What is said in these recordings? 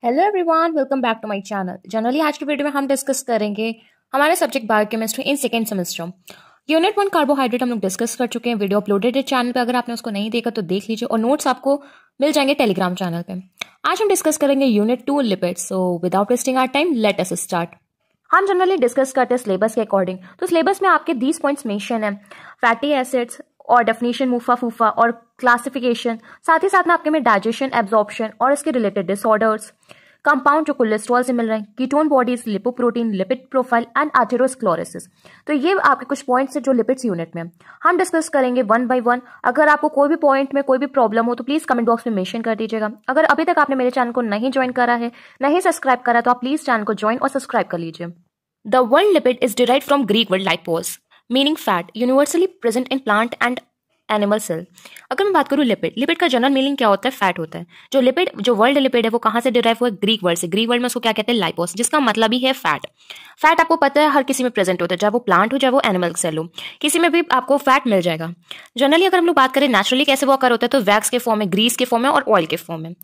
Hello everyone, welcome back to my channel. Generally आज की video में हम डिस्कस करेंगे हमारे subject biochemistry in second semester. Unit 1 carbohydrate हम लोग डिस्कस कर चुके हैं। वीडियो अपलोडेड है चैनल पे, अगर आपने उसको नहीं देखा तो देख लीजिए और नोट्स आपको मिल जाएंगे टेलीग्राम चैनल पे। आज हम डिस्कस करेंगे unit 2 lipids. So without wasting our time let us start. हम जनरली डिस्कस करते हैं सिलेबस के अकॉर्डिंग। तो सिलेबस में आपके 20 पॉइंट्स मेंशन है, फैटी एसिड्स और डेफिनेशन, मुफा फूफा और क्लासिफिकेशन, साथ ही साथ में आपके में डाइजेशन, एब्जॉर्प्शन और इसके रिलेटेड डिसऑर्डर्स, कंपाउंड जो कोलेस्ट्रॉल से मिल रहे हैं, ketone bodies, lipoprotein, lipid profile and atherosclerosis. तो ये आपके कुछ पॉइंट्स है जो लिपिड्स यूनिट में हम डिस्कस करेंगे वन बाय वन। अगर आपको कोई भी पॉइंट में कोई भी प्रॉब्लम हो तो प्लीज कमेंट बॉक्स में मेंशन कर दीजिएगा। अगर अभी तक आपने मेरे चैनल को नहीं ज्वाइन करा है, नहीं सब्सक्राइब करा, तो आप प्लीज चैनल को ज्वाइन और सब्सक्राइब कर लीजिए। The word lipid is derived from Greek word lipos meaning fat, universally present in plant and animal cell. अगर मैं बात करूं लिपिड, लिपिड का जनरल मीनिंग क्या होता है? फैट होता है। जो वर्ल्ड लिपिड है वो कहां से डिराइव हुआ है? ग्रीक वर्ड से। ग्रीक वर्ड में उसको क्या कहते हैं? लाइपोस, जिसका मतलब ही है फैट। फैट आपको पता है हर किसी में प्रेजेंट होता है, चाहे वो प्लांट हो चाहे वो एनिमल सेल हो, किसी में भी आपको फैट मिल जाएगा। जनरली अगर हम लोग बात करें नेचुरली कैसे वो अकर होता है, तो वैक्स के फॉर्म में, ग्रीस के फॉर्म में और ऑयल के फॉर्म में।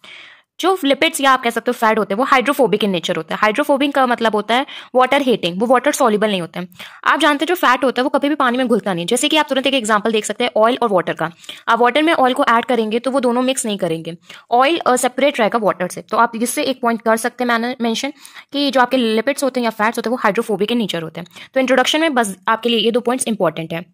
जो लिपिड्स या आप कह सकते हो फैट होते हैं वो हाइड्रोफोबिक इन नेचर होता है। हाइड्रोफोबिक का मतलब होता है वाटर हेटिंग, वो वाटर सॉल्युबल नहीं होते हैं। आप जानते हैं जो फैट होता है वो कभी भी पानी में घुलता नहीं। जैसे कि आप तुरंत एक एग्जांपल देख सकते हैं ऑयल और वाटर का। आप वाटर में ऑयल को ऐड करेंगे तो वो दोनों मिक्स नहीं करेंगे, ऑयल सेपरेट रहेगा वाटर से। तो आप इससे एक पॉइंट कर सकते हैं मैंने मेंशन कि जो आपके लिपिड्स होते हैं या फैट्स होते हैं वो हाइड्रोफोबिक इन नेचर होते हैं। तो इंट्रोडक्शन में बस आपके लिए ये 2 पॉइंट्स इंपॉर्टेंट है।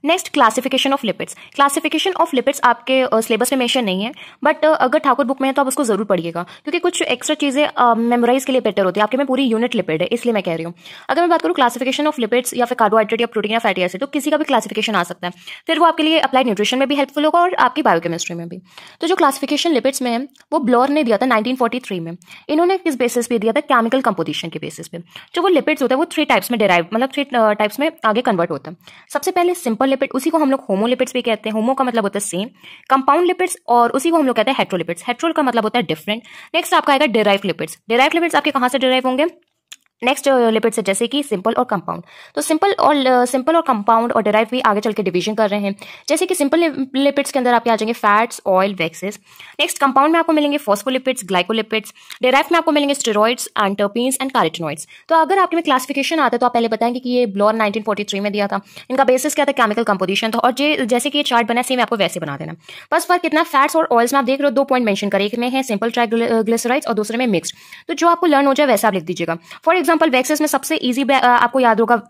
Next, classification of lipids. Classification of lipids आपके सिलेबस में मेंशन नहीं है, बट अगर ठाकुर बुक में है तो आप उसको जरूर पढ़िएगा, क्योंकि कुछ एक्स्ट्रा चीजें मेमोराइज के लिए बेटर होती है। आपके में पूरी यूनिट लिपिड है, इसलिए मैं कह रही हूँ। अगर मैं बात करूँ क्लासिफिकेशन ऑफ लिपिड्स या फिर कार्बोहाइड्रेट या प्रोटीन या फैटी एसिड, तो किसी का भी क्लासिफिकेशन आ सकता है। फिर वो आपके लिए अप्लाइड न्यूट्रिशन में भी हेल्पफुल होगा और आपकी बायोकेमिस्ट्री में भी। तो जो क्लासिफिकेशन लिपिड्स में है वो ब्लोर ने दिया था 1943 में। इन्होंने किस बेसिस पे दिया था? केमिकल कंपोजिशन के बेसिस पे। जो वो लिपिड्स होता है वो 3 टाइप्स में डिराइव, मतलब 3 टाइप्स में आगे कन्वर्ट होता है। सबसे पहले सिंपल लिपिड, उसी को हम लोग होमोलिपिड्स भी कहते हैं। होमो का मतलब होता है सेम। कंपाउंड लिपिड्स, और उसी को हम लोग कहते हैं हेट्रोलिपिड्स। हेट्रो का मतलब होता है डिफरेंट। नेक्स्ट आपका आएगा डिराइव्ड लिपिड्स। डिराइव्ड लिपिड्स आपके कहां से डिराइव होंगे? नेक्स्ट लिपिड्स है जैसे कि सिंपल और कंपाउंड। तो सिंपल और कंपाउंड और डिराइव भी आगे चल के डिवीजन कर रहे हैं। जैसे कि सिंपल लिपिड्स के अंदर आपके आ जाएंगे fats, oil, waxes. Next compound में आपको मिलेंगे फॉस्फोलिपिड्स, ग्लाइकोलिपिड्स। डिराइव में आपको मिलेंगे steroids and terpenes and carotenoids. तो अगर आपके में क्लासिफिकेशन आता है तो आप पहले बताएंगे कि ये ब्लोर 1943 में दिया था। इनका बेसिस क्या था? केमिकल कंपोजिशन था। और जैसे कि ये चार्ट बना सेम आपको वैसे बना देना। बस फर्क कितना? फैट्स और ऑयल्स में आप देख रहे हो 2 पॉइंट मेंशन करे, एक में है सिंपल ट्राइग्लिसराइड्स और दूसरे में मिक्स्ड। तो जो आपको लर्न हो जाए वैसा आप लिख दीजिएगा। फॉर एग्जाम्पल वैक्सेस में सबसे इजी आपको याद होगा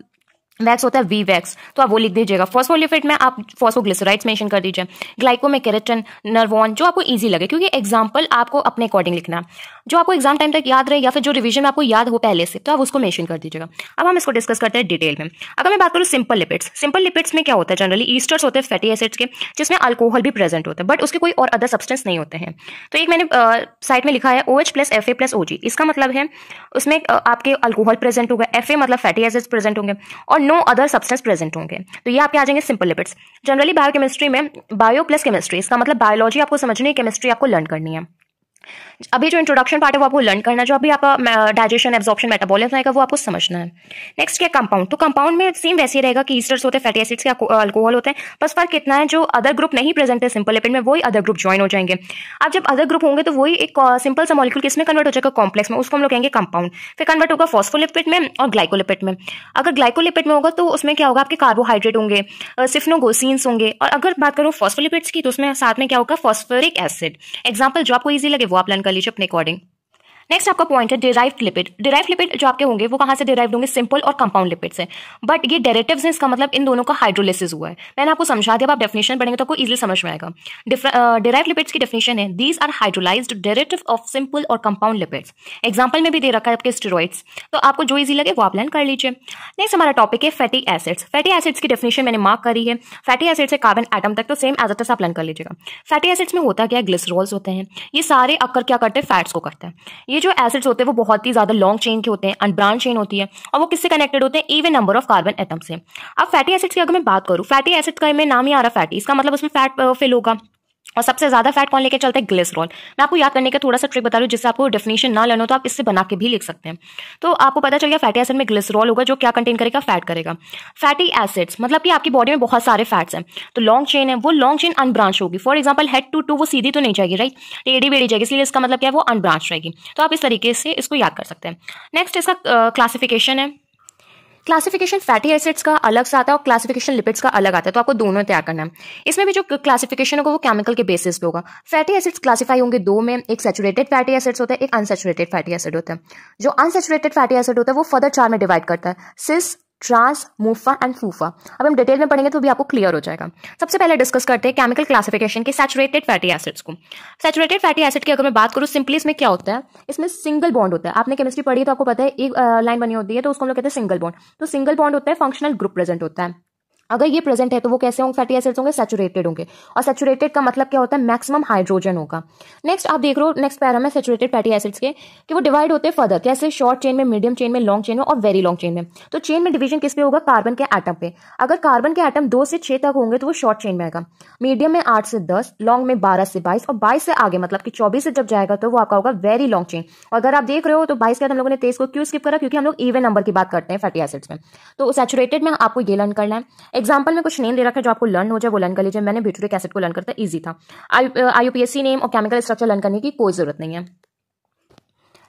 वैक्स होता है वी वैक्स, तो आप वो लिख दीजिएगा। फॉस्फोलिपिड में आप फॉस्फोग्लिसराइड्स मेंशन कर दीजिए। ग्लाइको में केराटिन, नर्वोन, जो आपको इजी लगे, क्योंकि एग्जांपल आपको अपने अकॉर्डिंग लिखना है, जो आपको एग्जाम टाइम तक याद रहे या फिर जो रिवीजन में आपको याद हो पहले से, तो आप उसको मेंशन कर दीजिएगा। अब हम इसको डिस्कस करते हैं डिटेल में। अगर मैं बात करूँ सिंपल लिपिड्स, सिंपल लिपिड्स में क्या होता है? जनरली ईस्टर्स होते हैं फैटी एसिड्स के, जिसमें अल्कोहल भी प्रेजेंट होता है, बट उसके कोई और अदर सब्सटेंस नहीं होते हैं। तो एक मैंने साइड में लिखा है OH + FA + OG। इसका मतलब है उसमें आपके अल्कोहल प्रेजेंट होगा, FA मतलब फैटी एसिड्स प्रेजेंट होंगे और नो अदर सब्सटेंस प्रेजेंट होंगे। तो ये आपके आ जाएंगे सिंपल लिपिड्स। जनरली बायोकेमिस्ट्री में बायो प्लस केमिस्ट्री, इसका मतलब बायोलॉजी आपको समझनी है, केमिस्ट्री आपको लर्न करनी है। अभी जो इंट्रोडक्शन पार्ट है वो आपको लर्न करना है, जो अभी आपका डाइजेशन, एब्जॉर्प्शन, मेटाबॉलिज्म आएगा वो आपको समझना है। नेक्स्ट क्या? कंपाउंड। तो कंपाउंड में सेम वैसे ही रहेगा कि ईस्टर्स होते हैं, फैटी एसिड्स के अल्कोहल होते हैं, बस फर्क कितना है, जो अदर ग्रुप नहीं प्रेजेंट है सिंपल लिपिड में वही अदर ग्रुप ज्वाइन हो जाएंगे। अब जब अदर ग्रुप होंगे तो वही एक सिंपल सा मॉलिक्यूल किसमें कन्वर्ट हो जाएगा? कॉम्प्लेक्स में, उसको हम लोग कहेंगे कंपाउंड। फिर कन्वर्ट होगा फॉस्फोलिपिड में और ग्लाइकोलिपिड में। अगर ग्लाइकोलिपिड में होगा तो उसमें क्या होगा? आपके कार्बोहाइड्रेट होंगे, सिफ्नोगोसिन्स होंगे। और अगर बात करूँ फॉस्फोलिपिड्स की तो उसमें साथ में क्या होगा? Phosphoric acid. एग्जाम्पल जो आपको ईजी लगे वो आप लर्न कर लीजिए अपने अकॉर्डिंग। नेक्स्ट आपका पॉइंट है डिराइव्ड लिपिड। डिराइव्ड लिपिड जो आपके होंगे वो कहां से डिराइव्ड होंगे? सिंपल और कंपाउंड लिपिड से। बट ये डेरिवेटिव्स हैं, इसका मतलब इन दोनों का हाइड्रोलिसिस हुआ है। मैंने आपको समझा दिया, अब आप डेफिनेशन पढ़ेंगे तो आपको इजीली समझ में आएगा। डिराइव्ड लिपिड्स की डेफिनेशन है these are hydrolyzed derivative of simple और कंपाउंड लिपिड्स। एग्जाम्पल में भी दे रखा है आपके स्टेरॉइड्स, तो आपको जो इजी लगे वो आप लर्न कर लीजिए। नेक्स्ट हमारा टॉपिक है फैटी एसिड्स। फैटी एसिड्स की डेफिनेशन मैंने मार्क करी है। फैटी एसिड से कार्बन एटम तक, तो सेम एज इट इज आप लर्न कर लीजिएगा। फैटी एसिड्स में होता क्या है? ग्लिसरॉल्स होते हैं। ये सारे अक्कर क्या करते हैं? फैट्स को करते हैं। ये जो एसिड्स होते हैं वो बहुत ही ज्यादा लॉन्ग चेन के होते हैं, अनब्रांच चेन होती है, और वो किससे कनेक्टेड होते हैं? Even number of carbon atom से। अब फैटी एसिड्स की अगर मैं बात करूं, फैटी एसिड का में नाम ही आ रहा फैटी, इसका मतलब उसमें फैट फिल होगा। और सबसे ज्यादा फैट कौन लेके चलता है? ग्लिसरॉल। मैं आपको याद करने का थोड़ा सा ट्रिक बता रही हूँ, जिससे आपको डेफिनेशन ना लेना हो तो आप इससे बना के भी लिख सकते हैं। तो आपको पता चल गया फैटी एसिड में ग्लिसरॉल होगा, जो क्या कंटेन करेगा? फैट करेगा। फैटी एसिड्स मतलब कि आपकी बॉडी में बहुत सारे फैट्स हैं, तो लॉन्ग चेन है, वो लॉन्ग चेन अनब्रांच होगी। फॉर एग्जाम्पल हेड टू वो सीधी तो नहीं जाएगी, राइट, टेढ़ी बेढ़ी जाएगी, इसलिए इसका मतलब क्या है? वो अनब्रांच रहेगी। तो आप इस तरीके से इसको याद कर सकते हैं। नेक्स्ट इसका क्लासिफिकेशन है। क्लासिफिकेशन फैटी एसिड्स का अलग से आता है और क्लासिफिकेशन लिपिड्स का अलग आता है, तो आपको दोनों तैयार करना है। इसमें भी जो क्लासिफिकेशन होगा वो केमिकल के बेसिस पे होगा। फैटी एसिड्स क्लासिफाई होंगे दो में, एक सैचुरेटेड फैटी एसिड्स होता है, एक अनसैचुरेटेड फैटी एसिड होता है। जो अनसैचुरेटेड फैटी एसिड होता है वो फर्दर 4 में डिवाइड करता है, सिस, ट्रांस, मूफा एंड फूफा। अब हम डिटेल में पढ़ेंगे तो भी आपको क्लियर हो जाएगा। सबसे पहले डिस्कस करते हैं केमिकल क्लासिफिकेशन के सैचुरेटेड फैटी एसिड्स को। सैचुरेटेड फैटी एसिड की अगर मैं बात करूं सिंपली, इसमें क्या होता है? इसमें सिंगल बॉन्ड होता है। आपने केमिस्ट्री पढ़ी है तो आपको पता है, एक लाइन बनी होती है तो उसको हम लोग कहते हैं सिंगल बॉन्ड। तो सिंगल बॉन्ड होता है, फंक्शनल ग्रुप प्रेजेंट होता है। अगर ये प्रेजेंट है तो वो कैसे होंगे? फैटी एसिड्स होंगे, सैचुरेटेड होंगे। और सैचुरेटेड का मतलब क्या होता है? मैक्सिमम हाइड्रोजन होगा। नेक्स्ट आप देख रहे हो नेक्स्ट पैरा में सैचुरेटेड फैटी एसिड्स के कि वो डिवाइड होते हैं फर्दर, कैसे? शॉर्ट चेन में, मीडियम चेन में, लॉन्ग चेन में और वेरी लॉन्ग चेन में। तो चेन में डिवीजन किस पे होगा? कार्बन के एटम पे। अगर कार्बन के एटम 2 से 6 तक होंगे तो वो शॉर्ट चेन में आएगा, मीडियम में 8 से 10, लॉन्ग में 12 से 22 और 22 से आगे मतलब कि 24 से जब जाएगा तो वो आपका होगा वेरी लॉन्ग चेन। और अगर आप देख रहे हो तो 22 के बाद हम लोगों ने 23 को क्यों स्किप करा? क्योंकि हम लोग इवन नंबर की बात करते हैं फैटी एसिड्स में। तो सैचुरेटेड में आपको ये लर्न करना है। एग्जाम्पल में कुछ नेम दे रखा है, जो आपको लर्न हो जाए वो लर्न कर लीजिए। मैंने ब्यूटेरिक एसिड को लर्न करता, इजी था। IUPAC नेम और केमिकल स्ट्रक्चर लर्न करने की कोई जरूरत नहीं है।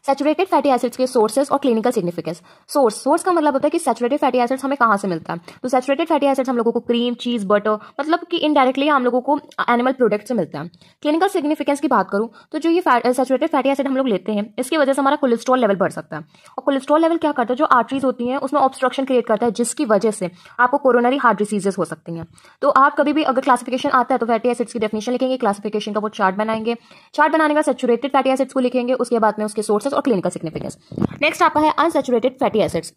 सैचुरेटेड फैटी एसिड्स के सोर्सेज और क्लिनिकल सिग्निफिकेंस। सोर्स का मतलब होता है कि सैचुरेटेड फैटी एसिड्स हमें कहां से मिलता है? तो सैचुरेटेड फैटी एसिड्स हम लोगों को क्रीम, चीज, बटर, मतलब कि इनडायरेक्टली हम लोगों को एनिमल प्रोडक्ट से मिलता है। क्लिनिकल सिग्निफिकेंस की बात करूं तो जो ये सैचुरेटेड फैटी एसिड हम लोग लेते हैं, इसकी वजह से हमारा कोलेस्ट्रॉल लेवल बढ़ सकता है। और कोलेस्ट्रॉल लेवल क्या करता है? जो आर्टरीज होती हैं उसमें ऑब्स्ट्रक्शन क्रिएट करता है, जिसकी वजह से आपको कोरोनरी हार्ट डिसीजेस हो सकती हैं। तो आप कभी भी अगर क्लासिफिकेशन आता है तो फैटी एसिड्स की डेफिनेशन लिखेंगे, क्लासिफिकेशन का वो चार्ट बनाएंगे, चार्ट बनाने का सैचुरेटेड फैटी एसिड्स को लिखेंगे, उसके बाद में उसके सोर्सेज और क्लिनिकल सिग्निफिकेंस। नेक्स्ट आपका है unsaturated fatty acids.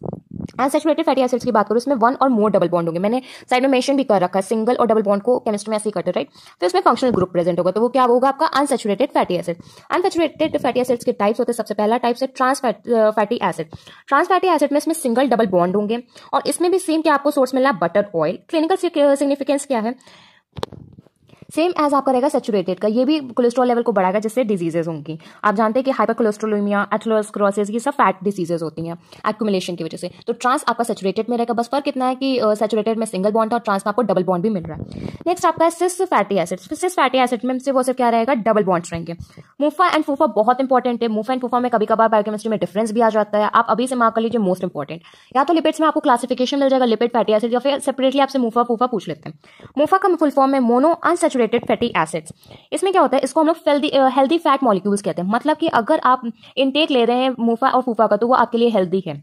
Unsaturated fatty acids की बात करूं, इसमें 1 और मोर डबल बॉन्ड होंगे। मैंने साइड में मेंशन भी कर रखा है, सिंगल और डबल बॉन्ड को केमिस्ट्री में ऐसे ही करते हैं, राइट। तो इसमें फंक्शनल ग्रुप प्रेजेंट होगा, तो वो क्या होगा? आपका unsaturated fatty acid. Unsaturated fatty acids के टाइप्स होते हैं। सबसे पहला टाइप है trans fatty acid. Trans fatty acid में इसमें सिंगल डबल बॉन्ड होंगे और इसमें भी सेम क्या आपको सोर्स मिलना है? Butter oil. क्लिनिकल सिग्निफिकेंस क्या है? सेम एज आपका रहेगा सैचुरेटेड का, ये भी कोलेस्ट्रॉल लेवल को बढ़ाएगा, जिससे डिजीजेज होंगी। आप जानते हैं कि हाइपर कोलेस्ट्रोलेमिया, एथेरोस्क्लेरोसिस, ये सब फैट डिसीजेज होती हैं एक्यूमुलेशन की वजह से। तो ट्रांस आपका सैचुरेटेड में रहेगा, बस फर्क इतना है कि सैचुरेटेड में सिंगल बॉन्ड था और ट्रांस में आपको डबल बॉन्ड भी मिल रहा है। नेक्स्ट आपका है सिस फैटी एसिड। सिस फैटी एसिड में सिर्फ वो सिर्फ क्या रहेगा? डबल बॉन्ड्स रहेंगे। मूफा एंड फूफा बहुत इंपॉर्टेंट है। मूफा एंड फूफा में कभी कभार बायोकेमिस्ट्री में डिफरेंस भी आ जाता है, आप अभी से मार्क कर लीजिए, मोस्ट इंपॉर्टेंट। या तो लिपिड्स में आपको क्लासिफिकेशन मिल जाएगा लिपिड फैटी एसिड, या फिर सेपरेटली आपसे मूफा फूफा पूछ लेते हैं। मूफा का फुल फॉर्म है मोनो अनसैचुरेटेड फैटी एसिड। इसमें क्या होता है? इसको हम लोग हेल्दी फैट मॉलिक्यूल्स कहते हैं। मतलब कि अगर आप इनटेक ले रहे हैं मूफा और फूफा का तो वो आपके लिए हेल्दी है।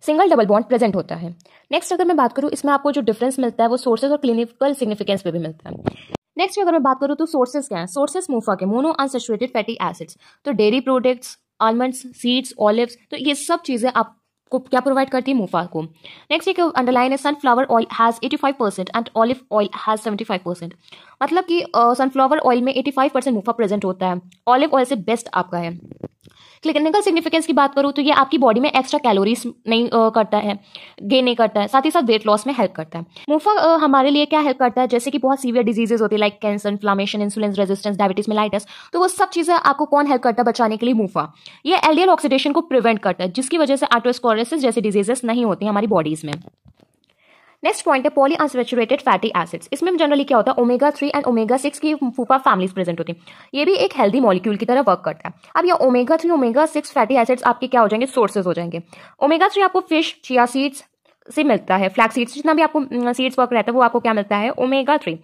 सिंगल डबल बॉन्ड प्रेजेंट होता है। नेक्स्ट अगर मैं बात करूं, इसमें आपको जो डिफरेंस मिलता है वो सोर्सेज और क्लिनिकल सिग्निफिकेंस पे भी मिलता है। नेक्स्ट अगर मैं बात करूं तो सोर्सेज क्या है? सोर्सेज मूफा के मोनो अनसैचुरेटेड फैटी एसिड्स, तो dairy products, almonds, seeds, olives, तो ये सब चीजें आप को क्या प्रोवाइड करती है? मूफा को। नेक्स्ट एक अंडरलाइन है sunflower oil has 85% and olive oil has 75%। मतलब कि सनफ्लावर ऑयल में 85% मूफा प्रेजेंट होता है, ऑलिव ऑयल से बेस्ट आपका है। क्लिनिकल सिग्निफिकेंस की बात करूं तो ये आपकी बॉडी में एक्स्ट्रा कैलोरीज नहीं करता है, गेन नहीं करता है, साथ ही साथ वेट लॉस में हेल्प करता है। मूफा हमारे लिए क्या हेल्प करता है? जैसे कि बहुत सीवियर डिजीजेस होती है like cancer, inflammation, insulin resistance, diabetes mellitus, तो वो सब चीजें आपको कौन हेल्प करता है बचाने के लिए? मूफा। ये एलडीएल ऑक्सीडेशन को प्रिवेंट करता है, जिसकी वजह से एथेरोस्क्लेरोसिस जैसी डिजीजेस नहीं होती हमारी बॉडीज में। नेक्स्ट पॉइंट है पॉली अनसैचुरेटेड फैटी एसिड्स। इसमें जनरली क्या होता है? ओमेगा 3 एंड ओमेगा 6 की फूफा फैमिलीज प्रेजेंट होती है। ये भी एक हेल्दी मॉलिक्यूल की तरह वर्क करता है। अब ये ओमेगा 3 ओमेगा 6 फैटी एसिड्स आपके क्या हो जाएंगे? सोर्सेज हो जाएंगे। ओमेगा 3 आपको फिश, चिया सीड्स से मिलता है, फ्लैक्स सीड्स, जितना भी आपको सीड्स वर्क रहता है वो आपको क्या मिलता है? ओमेगा 3।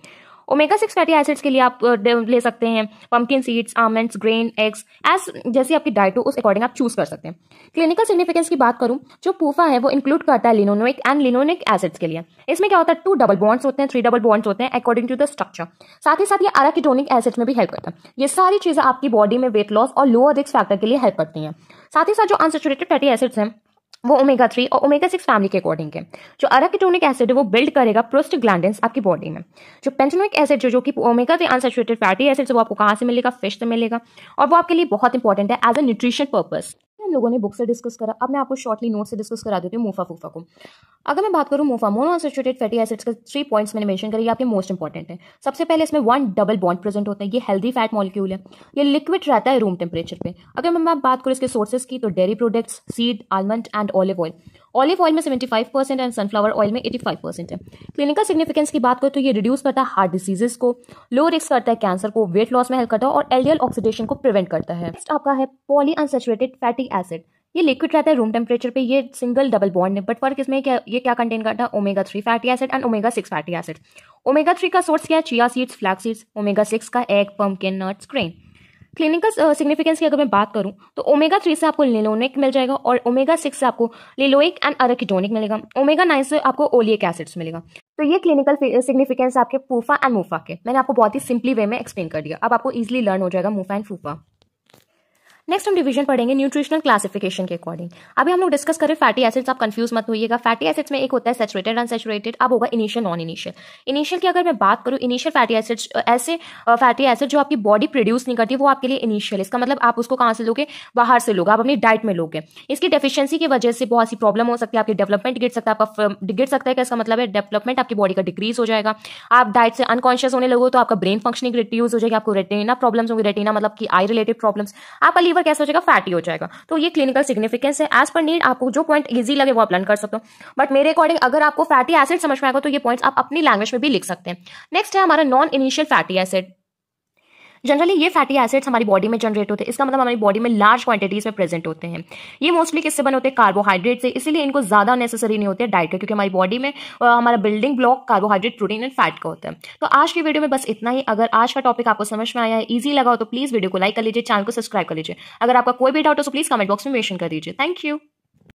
ओमेगा 6 फैटी एसिड्स के लिए आप ले सकते हैं pumpkin seeds, almonds, grain, eggs, एज जैसी आपकी डाइट हो उस अकॉर्डिंग आप चूज कर सकते हैं। क्लिनिकल सिग्निफिकेंस की बात करूं, जो पूफा है वो इंक्लूड करता है लिनोनोइक एंड लिनोनिक एसिड्स के लिए। इसमें क्या होता है? 2 डबल बॉन्ड्स होते हैं, 3 डबल बॉन्ड्स होते हैं अकॉर्डिंग टू द स्ट्रक्चर। साथ ही साथ ये अराकिडोनिक एसिड्स में भी हेल्प करता है। ये सारी चीजें आपकी बॉडी में वेट लॉस और लोअर रिस्क फैक्टर के लिए हेल्प करती हैं। साथ ही साथ जो अनसैचुरेटेड फैटी एसिड्स हैं वो ओमेगा 3 और ओमेगा 6 फैमिली के अकॉर्डिंग है। जो अराकिडोनिक एसिड है वो बिल्ड करेगा प्रोस्टाग्लैंडिन्स आपकी बॉडी में। जो पेंटेनोइक एसिड जो कि ओमेगा 3 अनसैचुरेटेड फैटी एसिड वो आपको कहां से मिलेगा? फिश से मिलेगा, और वो आपके लिए बहुत इंपॉर्टेंट है एज अ न्यूट्रिशन पर्पस। लोगों ने बुक से डिस्कस करा, अब मैं आपको शॉर्टली नोट से डिस्कस करा देती हूँ मोफा फूफा को। अगर मैं बात करूँ मोफा, मोनोअनसैचुरेटेड फैटी एसिड्स के 3 पॉइंट्स मैंने मेंशन करे, ये आपके मोस्ट इंपॉर्टेंट है। सबसे पहले इसमें 1 डबल बॉन्ड प्रेजेंट होता है, ये हेल्दी फैट मॉलिक्यूल है, ये लिक्विड रहता है रूम टेम्परेचर पे। अगर मैं बात करूँ इसके सोर्सेज की, तो dairy products, seed, almond and olive oil. Olive oil में 75% एंड सनफ्लावर ऑयल में 85% है। क्लिनिकल सिग्निफिकेंस की बात करें तो ये रिड्यूस करता है हार्ट डिजीजेस को, लो रिस्क करता है कैंसर को, वेट लॉस में हेल्प करता है और एलडीएल ऑक्सीडेशन को प्रिवेंट करता है। नेक्स्ट आपका है पॉलीअनसैचुरेटेड फैटी एसिड। ये लिक्विड रहता है रूम टेम्परेचर पे, ये सिंगल डबल बॉन्ड है, बट फर्क इसमें क्या, ये क्या कंटेन करता है, omega 3 fatty acid and omega 6 fatty acid. Omega 3 का सोर्स क्या है, chia seeds, flax seeds. Omega 6 का egg, pumpkin, nuts, grain. Clinical significance की अगर मैं बात करूं तो ओमेगा 3 से आपको लिनोनिक मिल जाएगा और ओमेगा 6 से आपको लिलोइक एंड अराकिडोनिक मिलेगा। ओमेगा 9 से आपको ओलिक एसिड्स मिलेगा। तो ये क्लिनिकल सिग्निफिकेंस आपके फूफा एंड मूफा के मैंने आपको बहुत ही सिंपली वे में एक्सप्लेन कर दिया। अब आपको इजीली लर्न हो जाएगा मूफा एंड फूफा। नेक्स्ट हम डिवीजन पढ़ेंगे न्यूट्रिशनल क्लासिफिकेशन के अकॉर्डिंग। अभी हम लोग डिस्कस करें फैटी एसिड्स, आप कंफ्यूज मत होइएगा। फैटी एसिड्स में एक होता है सैचुरेटेड अनसैचुरेटेड, अब होगा इनिशियल नॉन इनिशियल। इनिशियल की अगर मैं बात करूं, इनिशियल फैटी एसिड्स ऐसे फैटी एसिड जो आपकी बॉडी प्रोड्यूस नहीं करती, वो आपके लिए इनिशियल। इसका मतलब आप उसको कहां से लोगे, बाहर से लोगे, आप अपनी डाइट में लोगे। इसकी डेफिशिएंसी की वजह से बहुत सी प्रॉब्लम हो सकती है, आपकी डेवलपमेंट गिर सकता है, आपका गिर सकता है। इसका मतलब है डेवलपमेंट आपकी बॉडी का डिक्रीज हो जाएगा। आप डाइट से अनकॉन्शियस होने लगो तो आपका ब्रेन फंक्शनिंग रिड्यूस हो जाएगी, आपको रेटिना प्रॉब्लम्स होंगी, रेटिना मतलब कि आई रिलेटेड प्रॉब्लम्स, आपका लीवर कैसा हो जाएगा, फैटी हो जाएगा। तो ये क्लिनिकल सिग्निफिकेंस है। एज पर नीड आपको जो पॉइंट इजी लगे वो आप लर्न कर सकते हो, बट मेरे अकॉर्डिंग अगर आपको फैटी एसिड समझ में आएगा तो ये पॉइंट्स आप अपनी लैंग्वेज में भी लिख सकते हैं। नेक्स्ट है हमारा non initial fatty acid. Generally ये फैटी एसिड्स हमारी बॉडी में जनरेट होते हैं, इसका मतलब हमारी बॉडी में लार्ज क्वांटिटीज में प्रेजेंट होते हैं। ये मोस्टली किससे बने होते हैं, कार्बोहाइड्रेट से, इसीलिए इनको ज्यादा नेसेसरी नहीं होते हैं डाइट के, क्योंकि हमारी बॉडी में हमारा building block carbohydrate, protein and fat का होता है। तो आज की वीडियो में बस इतना ही। अगर आज का टॉपिक आपको समझ में आया है, ईजी लगा हो तो प्लीज वीडियो को लाइक कर लीजिए, चैनल को सब्सक्राइब कर लीजिए। अगर आपका कोई भी डाउट हो तो प्लीज कमेंट बॉक्स में मेंशन कर दीजिए। Thank you.